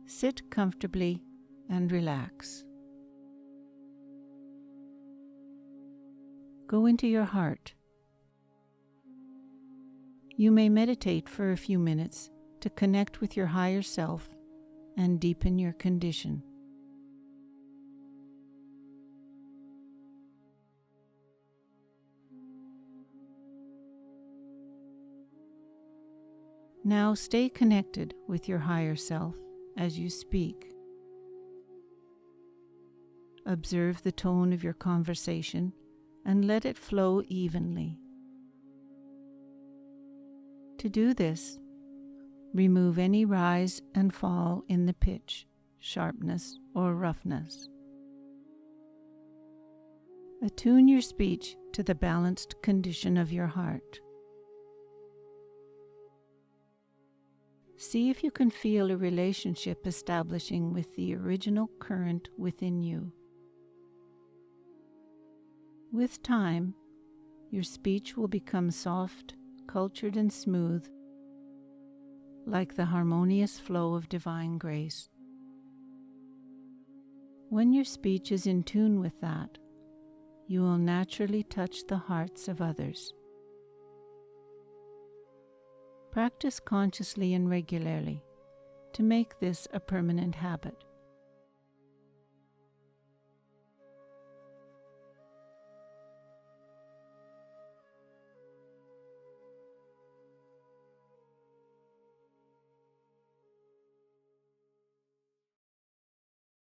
Sit comfortably and relax. Go into your heart. You may meditate for a few minutes to connect with your higher self and deepen your condition. Now stay connected with your higher self as you speak. Observe the tone of your conversation and let it flow evenly. To do this, remove any rise and fall in the pitch, sharpness, or roughness. Attune your speech to the balanced condition of your heart. See if you can feel a relationship establishing with the original current within you. With time, your speech will become soft, cultured, and smooth, like the harmonious flow of divine grace. When your speech is in tune with that, you will naturally touch the hearts of others. Practice consciously and regularly to make this a permanent habit.